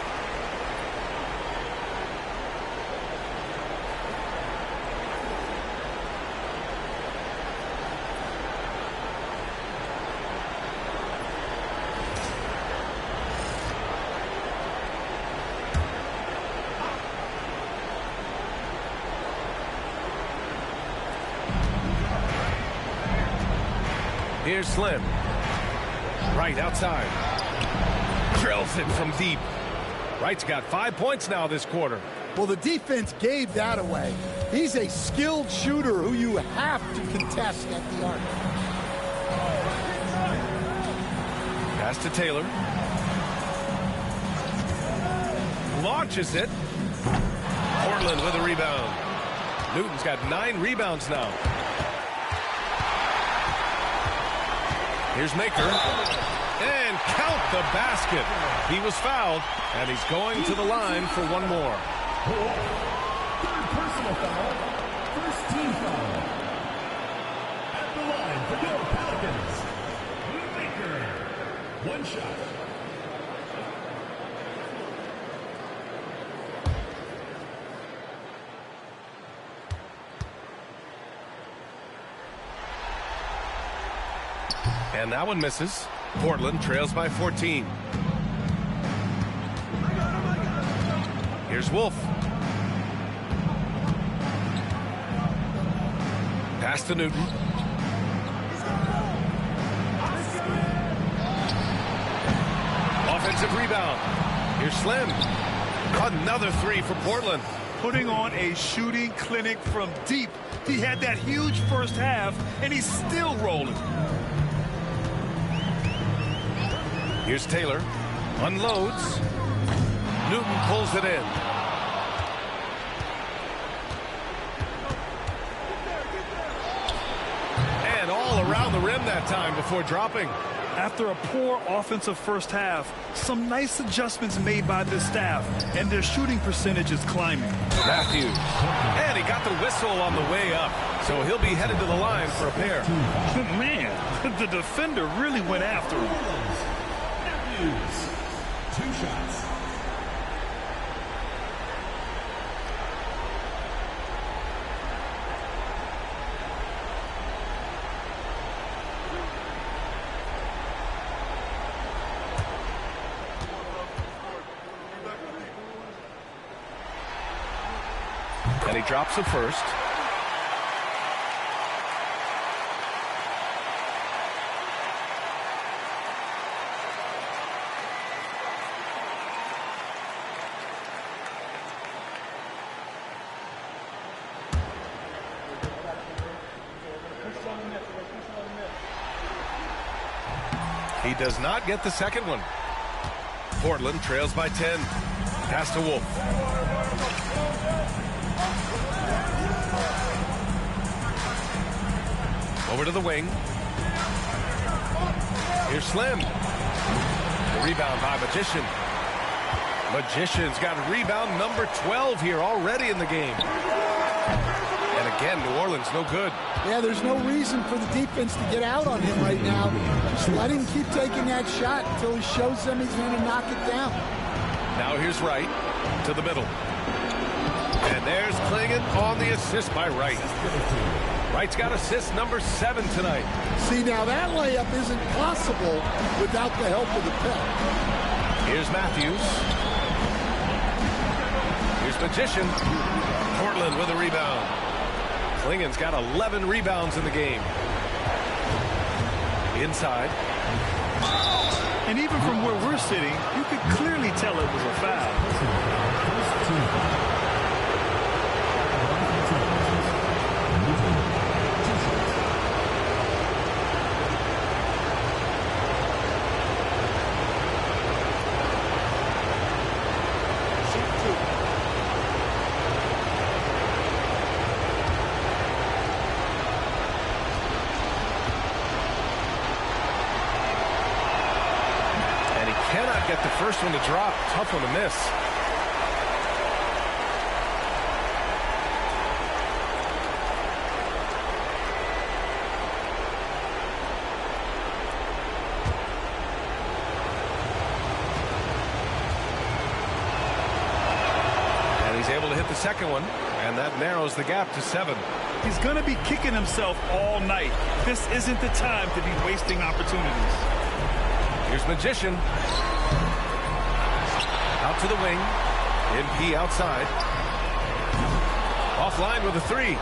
Here's Slim. Wright outside. Drills it from deep. Wright's got 5 points now this quarter.
Well, the defense gave that away. He's a skilled shooter who you have to contest at the arc.
Pass to Taylor. Launches it. Portland with a rebound. Newton's got 9 rebounds now. Here's Maker. And count the basket. He was fouled, and he's going to the line for one more.
Third personal foul. First team foul. At the line for your Pelicans, Maker. One shot.
And that one misses. Portland trails by 14. Here's Wolf. Pass to Newton. Offensive rebound. Here's Slim. Another three for Portland.
Putting on a shooting clinic from deep. He had that huge first half, and he's still rolling.
Here's Taylor. Unloads. Newton pulls it in. And all around the rim that time before dropping.
After a poor offensive first half, some nice adjustments made by the staff, and their shooting percentage is climbing.
Matthews. And he got the whistle on the way up, so he'll be headed to the line for a pair.
Man, the defender really went after him.
Matthews. 2 shots.
And he drops it first. He does not get the second one. Portland trails by 10. Pass to Wolf. Over to the wing. Here's Slim. The rebound by Magician. Magician's got rebound number 12 here already in the game. And again, New Orleans no good.
Yeah, there's no reason for the defense to get out on him right now. Just let him keep taking that shot until he shows them he's going to knock it down.
Now here's Wright to the middle. And there's Klingon on the assist by Wright. Wright's got assist number 7 tonight.
See, now that layup isn't possible without the help of the pick.
Here's Matthews. Here's Magician. Portland with a rebound. Klingon's got 11 rebounds in the game. Inside.
And even from where we're sitting, you could clearly tell it was a foul.
Get the first one to drop. Tough one to miss. And he's able to hit the second one, and that narrows the gap to 7.
He's going to be kicking himself all night. This isn't the time to be wasting opportunities.
Here's Magician. Out to the wing. MP outside. Offline with a 3.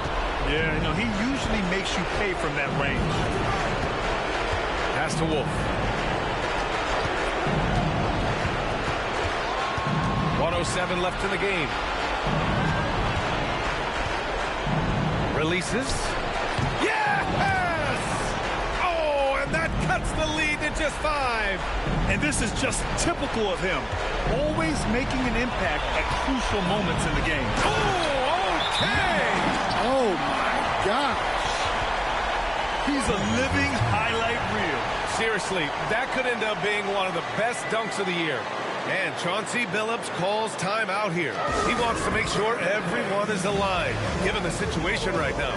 Yeah, you know, he usually makes you pay from that range.
Pass to Wolf. 1:07 left in the game. Releases. Yes! Oh, and that cuts the lead to just 5.
And this is just typical of him. Always making an impact at crucial moments in the game.
Oh, okay!
Oh, my gosh.
He's a living highlight reel.
Seriously, that could end up being one of the best dunks of the year. And Chauncey Billups calls timeout here. He wants to make sure everyone is aligned, given the situation right now.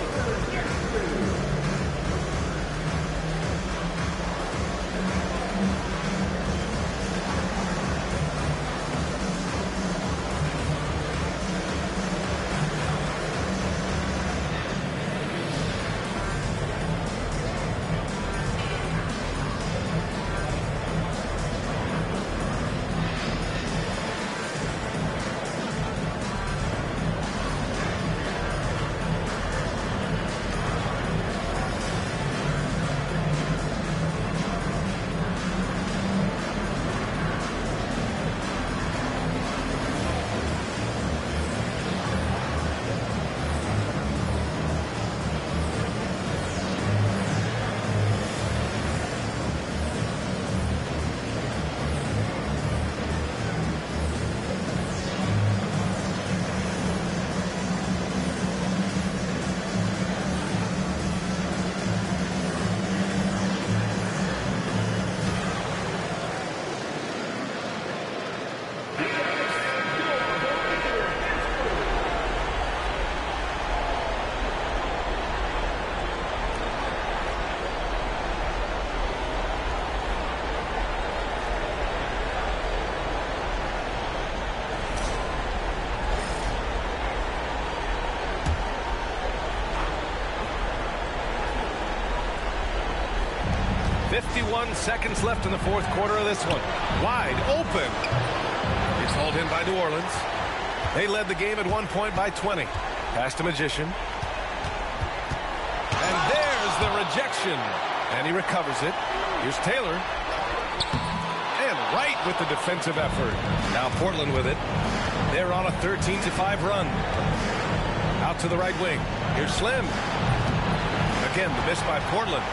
Seconds left in the fourth quarter of this one. Wide open. He's hauled in by New Orleans. They led the game at one point by 20. Pass to Magician. And there's the rejection. And he recovers it. Here's Taylor. And right with the defensive effort. Now Portland with it. They're on a 13-5 run. Out to the right wing. Here's Slim. Again, the miss by Portland.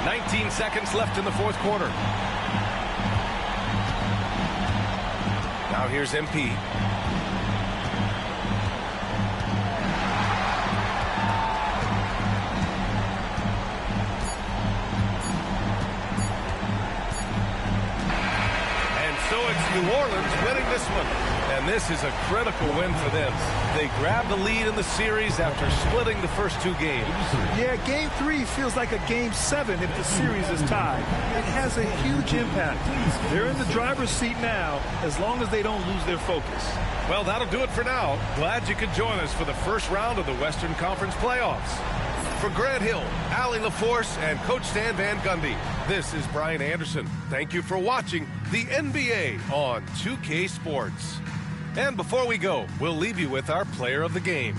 19 seconds left in the fourth quarter. Now here's MP. And so it's New Orleans winning this one. And this is a critical win for them. They grabbed the lead in the series after splitting the first two games.
Yeah, Game 3 feels like a Game 7 if the series is tied. It has a huge impact. They're in the driver's seat now as long as they don't lose their focus.
Well, that'll do it for now. Glad you could join us for the first round of the Western Conference playoffs. For Grant Hill, Allie LaForce, and Coach Stan Van Gundy, this is Brian Anderson. Thank you for watching the NBA on 2K Sports. And before we go, we'll leave you with our player of the game.